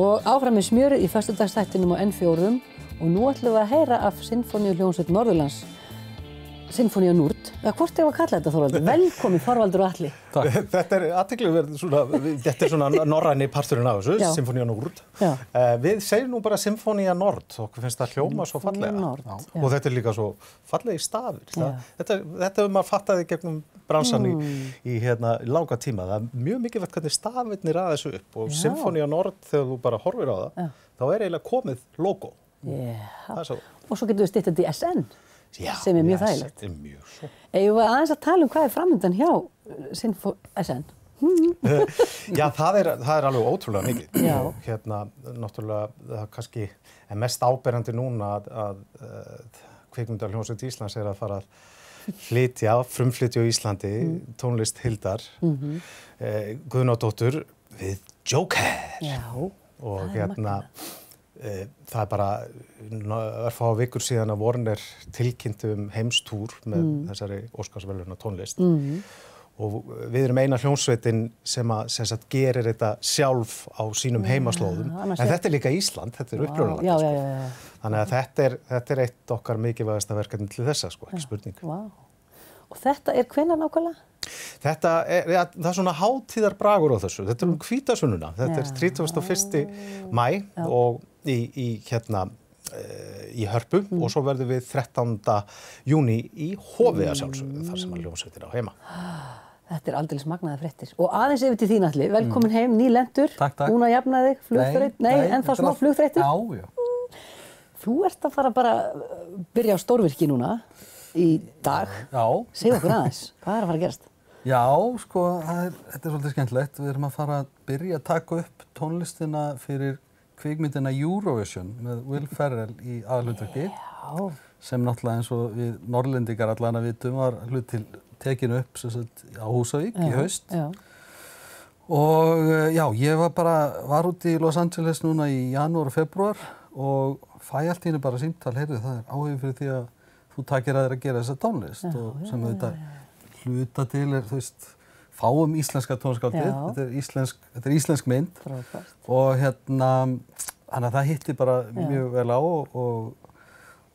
Og áfram með smjörið í föstudagsþættinum á N4 og nú ætlum við að heyra af Sinfóníuhljómsveit Norðurlands, Sinfónía Nord. Hvort er að kalla þetta, Þorvaldur? Velkomin, Þorvaldur og Atli. Þetta er svona norræni parturinn af þessu, Sinfónía Nord. Við segjum nú bara Sinfónía Nord, okkur finnst það hljóma svo fallega. Og þetta er líka svo fallegi stafir. Þetta hefur maður fattaði gegnum bransan í langa tíma. Það er mjög mikilvægt hvernig stafirnir að þessu upp og Sinfónía Nord, þegar þú bara horfir á það, þá er eiginlega komið logo. Og svo getum við stytt þetta í SN. Sem er mjög þægilegt. Já, mjög svo. Eigum við aðeins að tala hvað er framundan hjá SN? Já, það er alveg ótrúlega mikið. Náttúrulega, það kannski er mest áberandi núna að Kvikmyndahljómsveit Íslands er að fara að frumflytja á Íslandi, tónlist Hildar, Guðnadóttur við Joker. Já, og það er bara örfá vikur síðan að Warner tilkynnti heimstúr með þessari Óskarsverðlauna tónlist. Og við erum eina hljómsveitin sem gerir þetta sjálf á sínum heimaslóðum. En þetta er líka Ísland, þetta er upprunalegt. Þannig að þetta er eitt okkar mikilvægasta verkefni til þessa, ekki spurning. Og þetta er hvenær nákvæmlega? Þetta það er svona hátíðarbragur á þessu. Þetta er hvítasununa. Þetta er 31. maí og í Hörpu og svo verðum við 13. júní í Hofi að sjálfsögðu, þar sem hljómsveitin á heima. Þetta er aldeilis magnaðar fréttir. Og aðeins yfir til þín, Atli. Velkomin heim, nýlendur. Takk. Búin að jafna þig, flugþreytt. Nei, ennþá smá flugþreyttir. Já. Þú ert að fara bara byrja á stórvirki núna í dag. Já. Segðu okkur aðeins, hvað er að fara að gerast? Já, sko, þetta er svolítið skemmtilegt. Við erum að fara að byrja að taka upp tónlistina fyrir kvikmyndina Eurovision með Will Ferrell í aðalhlutverki. Já. Sem náttúrulega eins og við Norrlendingar allan að vitum var hlut til tekinu upp á Húsavík í haust. Já. Og já, ég var úti í Los Angeles núna í janúar og febrúar og fæ allt í einu bara símtal, heyrðu, það er áhugi fyrir því að þú takir að þér að gera þessa tónlist og sem þetta hluta til er, þú veist, fáum íslenska tónskáldið, þetta er íslensk mynd. Frábært. Og þannig að það hitti bara mjög vel á og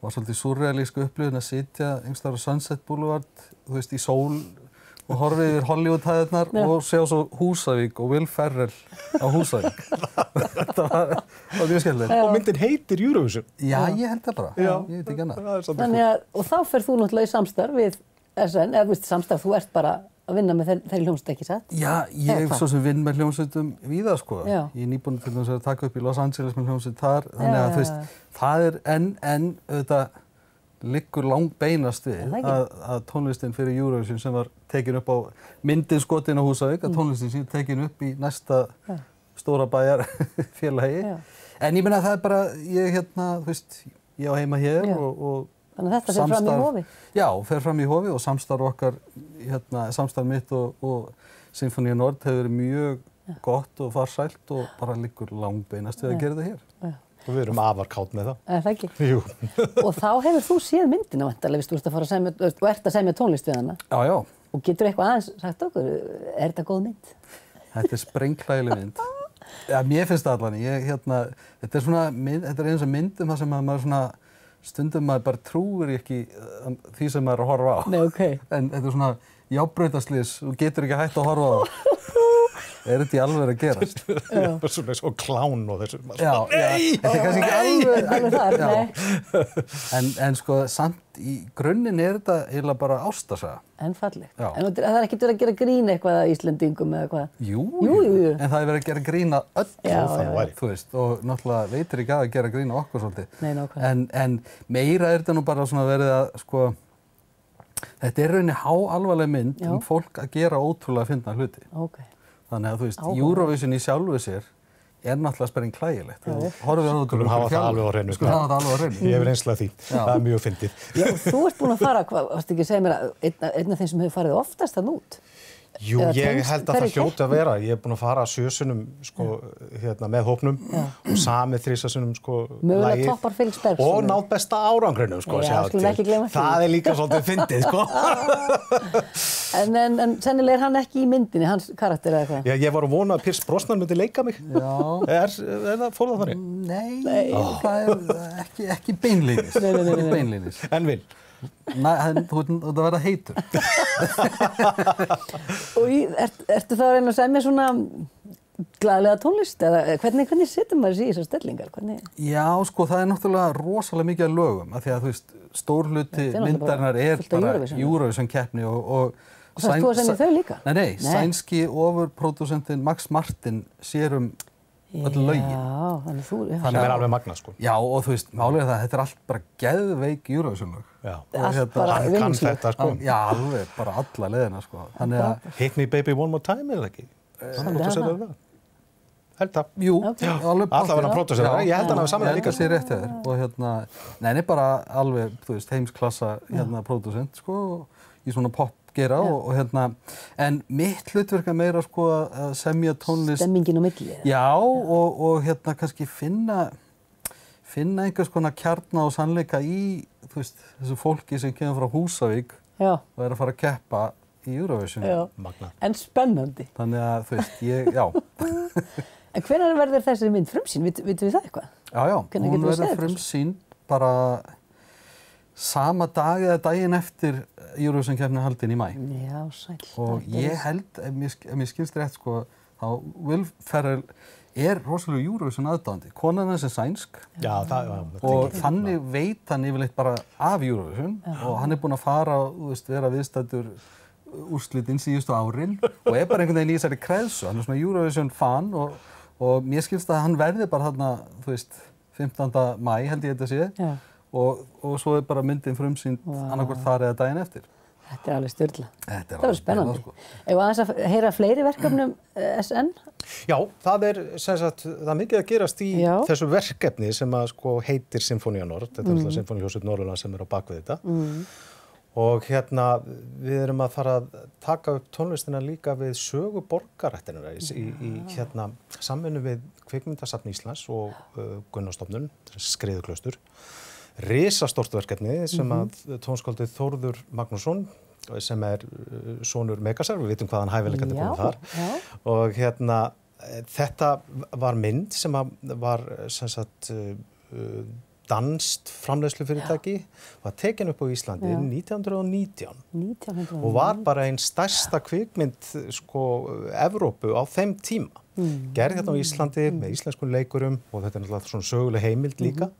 var svolítið surrealísku upplifun að sitja einhvers staðar á Sunset Boulevard, þú veist, í sól og horfið yfir Hollywood-hæðirnar og sjá svo Húsavík og Will Ferrell á Húsavík. Þetta var mjög skemmtilegt. Og myndin heitir Eurovision. Já, ég held það bara. Ég veit ekki annað. Þannig að, og þá ferð þú náttúrulega í samstarf við SN, eða þú veist samstarf, þú ert bara að vinna með þeirri hljómsveit, ekki satt? Já, ég svo sem vinn með hljómsveitum víða, sko. Ég er nýbúinn til þess að taka upp í Los Angeles með hljómsveit þar, þannig að þú veist, það er enn auðvitað liggur langbeinast við að tónlistin fyrir Eurovision sem var tekin upp á myndin skotin á Húsavík, að tónlistin sem tekin upp í næsta stóra bæjarfélagi. En ég meina það er bara, þú veist, ég á heima hér og þannig að þetta fer fram í Hofi? Já, fer fram í Hofi og samstarf okkar, samstarf mitt og Sinfónía Nord hefur verið mjög gott og farsælt og bara liggur langbeinast við að gera þetta hér. Og við erum afar kátt með það. Það ekki? Jú. Og þá hefur þú séð myndina væntanlega, þú ert að fara að semja tónlist við hana. Já. Og getur eitthvað aðeins sagt okkur, er þetta góð mynd? Þetta er sprenghlægileg mynd. Já, mér finnst það allan. Þetta er svona mynd, þetta er eins og myndum það sem maður svona stundum maður bara trúir ekki því sem maður er að horfa á. Nei, okay. En þetta er svona járnbrautarslys, þú getur ekki hægt að horfa á það. Er þetta í alveg að gerast? Bara svona eins og klán og þessu. Já, þetta er kannski ekki alveg þar, nei. En sko, samt í grunninn er þetta eiginlega bara ástarsaga. En fallegt. En það er ekkert verið að gera grín eitthvað að Íslendingum eða hvað? Jú. En það er verið að gera grín að öllu, þú veist, og náttúrulega veitir ekki að gera grín á okkur svolítið. Nei, nákvæmlega. En meira er þetta nú bara svona verið að, sko, þetta er rauninni háalvarleg mynd fólk að gera ótrúlega fyndna hluti. Okay. Þannig að þú veist, Eurovision í sjálfu sér er náttúrulega sprenghlægilegt. Horfum við á þetta. Hafa það alveg á hreinu. Hafa það alveg á hreinu. Ég hef reynslu af því. Það er mjög fyndið. Já, þú ert búin að fara, varstu ekki að segja mér að einn af þeim sem hefur farið oftast þarna út? Jú, ég held að það hljóti að vera. Ég búinn að fara 7 sinnum sko, með hópnum og samið 3 sinnum sko, mögulega toppar Felix Bergs. Og náð besta árangrinum sko, skulum ekki gleyma því. Það líka svolítið fyndið sko. En sennilega hann ekki í myndinni, hans karakter eða eitthvað? Já, ég var að vona að Pierce Brosnan myndi leika mig. Já. Fór það þannig? Nei, það ekki beinlínis. Ekki beinlínis. En vil? Það verða heitur. Og ertu þá að reyna að semja svona glaðlega tónlist eða hvernig setur maður sig í þessar stellingar? Já, sko, það náttúrulega rosalega mikið af lögum af því að þú veist, stór hluti myndarinnar bara Eurovision-keppni og það er þú að semja þau líka? Nei, sænski ofurprodúsentinn Max Martin sér öll lögin. Já, þannig er alveg magnað sko. Já, og þú veist, málið það, þetta allt bara geðveik Eurovision-lög. Já, hann kann þetta sko. Já, alveg, bara alla leiðina sko. Hit me baby one more time, er það ekki? Hann pródúseraði það. Held það. Jú, alltaf var hann pródúseraði, ég held hann hafi samanlega líka. Það sé rétt hjá þér. Og nei, bara alveg, þú veist, heimsklassa pródúsent sko, í svona popgera og en mitt hlutverk er meira sko að semja tónlist. Stemmingin á milli. Já, og kannski finna einhvers konar kjarna og sannleika í, þú veist, þessu fólki sem kemur frá Húsavík og að fara að keppa í Eurovision. En spennandi. Þannig að, þú veist, já. En hvenær verður þessi mynd frumsýnd? Vitum við það eitthvað? Já, hún verður frumsýnd bara sama dag eða daginn eftir Eurovision-keppnin haldin í maí. Já, sæll. Og ég held, ef mér skilst rétt, sko, þá Will Ferrell rosalega Eurovision aðdáandi. Konan hans sænsk. Já, og þannig veit hann yfirleitt bara af Eurovision og hann búinn að fara, þú veist, vera viðstaddur úrslitin síðustu árin og bara einhvern veginn í þessari kreðsu. Hann svona Eurovision fan og mér skilst að hann verði bara þarna, þú veist, 15. maí held ég þetta sé. Og svo bara myndin frumsýnd annarkvort þar eða daginn eftir. Þetta alveg styrla. Það var spennandi. Sko. Ef aðeins að heyra fleiri verkefnum SN? Já, það sem sagt, það mikið að gerast í þessu verkefni sem að sko heitir Sinfónía Nord. Þetta er alltaf Sinfóníuhljómsveit Norðurlands sem á bak við þetta. Og við erum að fara að taka upp tónlistina líka við sögu borgarættinnar í samvinnu við Kvikmyndasafn Íslands og Gunnarsstofnun, Skriðuklaustur. Risastórt verkefni sem að tónskáldið Þórður Magnússon, sem sonur Megasar, við vitum hvaðan hæfileikandi komið þar. Og þetta var mynd sem var sem sagt danskt framleiðslufyrirtæki, var tekin upp á Íslandi 1919 og var bara ein stærsta kvikmynd sko Evrópu á þeim tíma. Gerð hérna á Íslandi með íslenskum leikurum og þetta er náttúrulega svona söguleg heimild líka.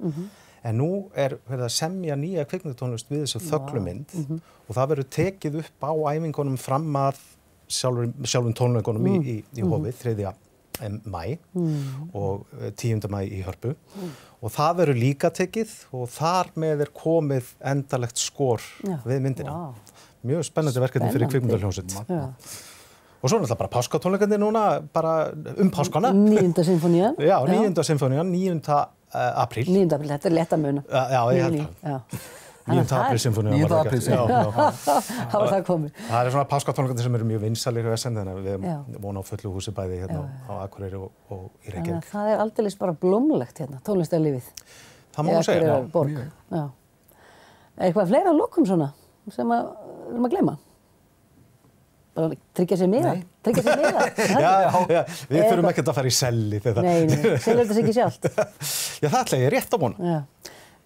En nú verið að semja nýja kvikmyndatónlist við þessu þöglumynd og það verður tekið upp á æfingunum fram að sjálfum tónleikunum í Hofið 3. maí og 10. maí í Hörpu og það verður líka tekið og þar með komið endalegt skor við myndina. Mjög spennandi verkefni fyrir Kvikmyndahljómsveit. Og svo náttúrulega bara páskatónleikandi núna, bara páskana. 9. sinfónían. Já, 9. sinfónían, 9. apríl. 9. apríl, þetta er létta muna. Já, ég held það. 9. apríl sinfónían. 9. apríl sinfónían. Það var það komið. Það er svona páskatónleikandi sem eru mjög vinsælir hjá SN, þannig að við vonum á fullu húsi bæði hérna á Akureyri og í Reykjavík. Það er aldeilis bara blómlegt hérna, tónlistarlífið. Það má segja, já. Eitthvað fleira að lokum svona, sem við erum að gleyma? Bara tryggja sér miða? Tryggja sér miða? Já, við þurfum ekkert að fara í selli. Nei, selur þetta sig ekki sjálft? Já, það ætla ég rétt á vona.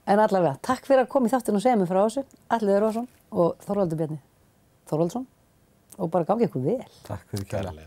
En allavega, takk fyrir að koma í þáttinn og segja mér frá þessu. Atli Örvarsson og Þorvaldur Bjarni Þorvaldsson og bara gangi ykkur vel. Takk fyrir kærlega.